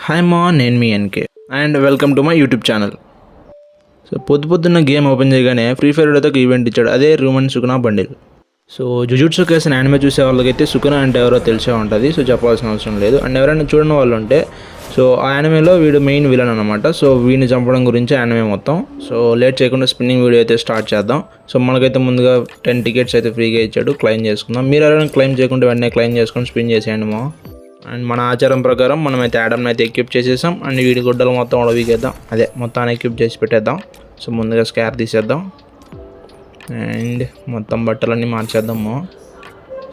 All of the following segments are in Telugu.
హాయ్ మా, నేను మీ NK and welcome to my YouTube channel. So పొద్దున్న గేమ్ ఓపెన్ చేయగానే ఫ్రీ ఫైర్ అయితే ఒక ఈవెంట్ ఇచ్చాడు, అదే Ryomen Sukuna bundle. So Jujutsu Kaisen anime చూసే వాళ్ళకైతే సుకునా అంటే ఎవరో తెలిసే ఉంటుంది, సో చెప్పాల్సిన అవసరం లేదు. అండ్ ఎవరైనా చూడని వాళ్ళు ఉంటే, సో ఆ యానిమేలో వీడు మెయిన్ విలన్ అనమాట. సో వీడిని చంపడం గురించి యానిమే మొత్తం. సో లేట్ చేయకుండా స్పిన్నింగ్ వీడియో అయితే స్టార్ట్ చేద్దాం. సో మనకైతే ముందుగా 10 టికెట్స్ అయితే ఫ్రీగా ఇచ్చాడు, క్లెయిమ్ చేసుకుందాం. మీరు ఎవరైనా క్లెయిమ్ చేయకుంటే వెంటనే క్లెయిమ్ చేసుకొని స్పిన్ చేసేయండి మా. అండ్ మన ఆచారం ప్రకారం మనమైతే యాడమ్ని అయితే ఎక్విప్ చేసేసాం. అండ్ వీడి గుడ్డలు మొత్తం ఉడవికేద్దాం, అదే మొత్తాన్ని ఎక్విప్ చేసి పెట్టేద్దాం. సో ముందుగా స్కార్ తీసేద్దాం అండ్ మొత్తం బట్టలన్నీ మార్చేద్దాము.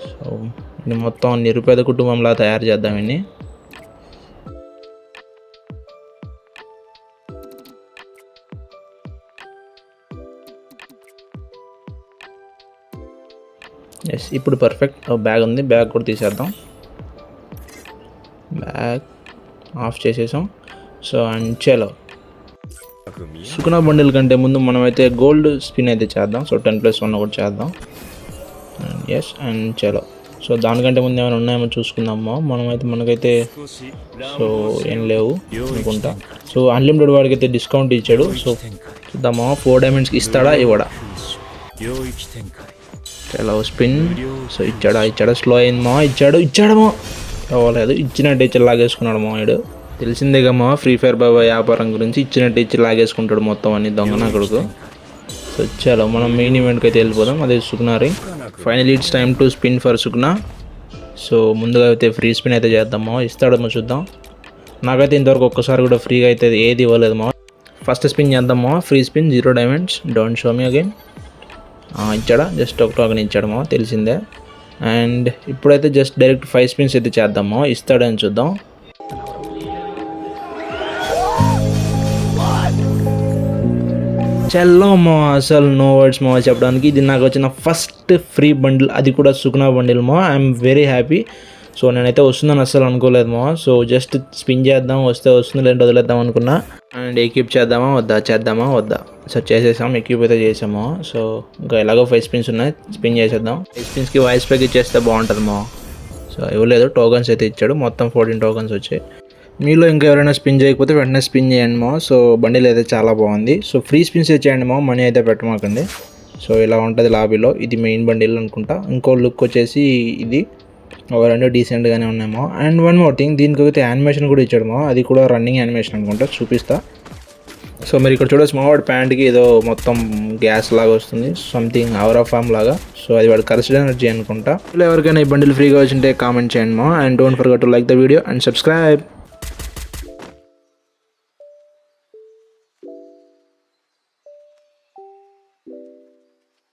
సో ఇది మొత్తం నిరుపేద కుటుంబంలా తయారు చేద్దాం ఇన్ని. ఎస్, ఇప్పుడు పర్ఫెక్ట్. బ్యాగ్ ఉంది, బ్యాగ్ కూడా తీసేద్దాం. బ్యాగ్ ఆఫ్ చేసేసాం. సో అండ్ చలో, సుకునా బండిల్ కంటే ముందు మనమైతే గోల్డ్ స్పిన్ అయితే చేద్దాం. సో 10+1 కూడా చేద్దాం. అండ్ ఎస్ అండ్ చలో. సో దానికంటే ముందు ఏమైనా ఉన్నాయేమో చూసుకుందాము. మనకైతే సో ఏం లేవు అనుకుంటా. సో అన్లిమిటెడ్ వాడికి అయితే డిస్కౌంట్ ఇచ్చాడు. సో చూద్దామా 4 డైమండ్స్కి ఇస్తాడా ఇవ్వడా. చలో స్పిన్. సో ఇచ్చాడా స్లో అయిందమ్మా. ఇచ్చాడమో అవ్వలేదు. ఇచ్చినట్టు ఇచ్చి లాగేసుకున్నాడు మా వాడు. తెలిసిందేగమ్మా ఫ్రీ ఫైర్ బాబా వ్యాపారం గురించి, ఇచ్చినట్టు ఇచ్చి లాగేసుకుంటాడు మొత్తం అన్ని దొంగన అక్కడికి. సో చలో మనం మెయిన్ ఈవెంట్కి అయితే వెళ్ళిపోదాం, అదే Sukuna ring. Finally it's time to spin for Sukuna. So ముందుగా అయితే ఫ్రీ స్పిన్ అయితే చేద్దామా, ఇస్తాడేమో చూద్దాం. నాకైతే ఇంతవరకు ఒక్కసారి కూడా ఫ్రీగా అయితే ఏది ఇవ్వలేదు మా. ఫస్ట్ స్పిన్ చేద్దామా, free spin 0 diamonds, don't show me again. ఇచ్చాడా, జస్ట్ ఒక టోకెన్ ఇచ్చాడమో తెలిసిందే. అండ్ ఇప్పుడైతే జస్ట్ డైరెక్ట్ 5 స్పిన్స్ అయితే చేద్దామో, ఇస్తాడని చూద్దాం. చల్లమ్మో, అసలు నో వర్డ్స్ మో చెప్పడానికి. ఇది నాకు వచ్చిన ఫస్ట్ ఫ్రీ బండిల్, అది కూడా సుకునా బండిల్ మో. I'm very happy. సో నేనైతే వస్తుందని అస్సలు అనుకోలేదు మో. సో జస్ట్ స్పిన్ చేద్దాం, వస్తే వస్తుంది, లేదంటే వదిలేద్దాం అనుకున్నా. అండ్ ఎక్విప్ చేద్దామా వద్దా. సో చేసేసాం, ఎక్విప్ అయితే చేసాము. సో ఇంకా ఎలాగో 5 స్పిన్స్ ఉన్నాయి, స్పిన్ చేసేద్దాం. 5 స్పిన్స్కి వాయిస్ ప్యాక్ ఇచ్చేస్తే బాగుంటుంది మో. సో ఇవ్వలేదు, టోకన్స్ అయితే ఇచ్చాడు. మొత్తం 14 టోకన్స్ వచ్చాయి. మీలో ఇంకా ఎవరైనా స్పిన్ చేయకపోతే వెంటనే స్పిన్ చేయండి మో. సో బండిల్ అయితే చాలా బాగుంది. సో ఫ్రీ స్పిన్స్ చేయండి మో, మనీ అయితే పెట్టమాకండి. సో ఇలా ఉంటుంది లాబీలో. ఇది మెయిన్ బండిల్ అనుకుంటా. ఇంకో లుక్ వచ్చేసి ఇది ఒక 2 డీసెంట్గానే ఉన్నాయేమో. అండ్ వన్ మోర్ థింగ్, దీనికి అయితే యానిమేషన్ కూడా ఇచ్చాడమో, అది కూడా రన్నింగ్ యానిమేషన్ అనుకుంటా, చూపిస్తా. సో మీరు ఇక్కడ చూడొచ్చు మా వాడి ప్యాంట్కి ఏదో మొత్తం గ్యాస్ లాగా వస్తుంది, సంథింగ్ అవరా ఫామ్ లాగా. సో అది వాడు కర్స్డ్ ఎనర్జీ అనుకుంటా. ఇలా ఎవరికైనా ఈ బండిల్ ఫ్రీగా వచ్చింటే కామెంట్ చేయండి మా. And don't forget to like the video and subscribe.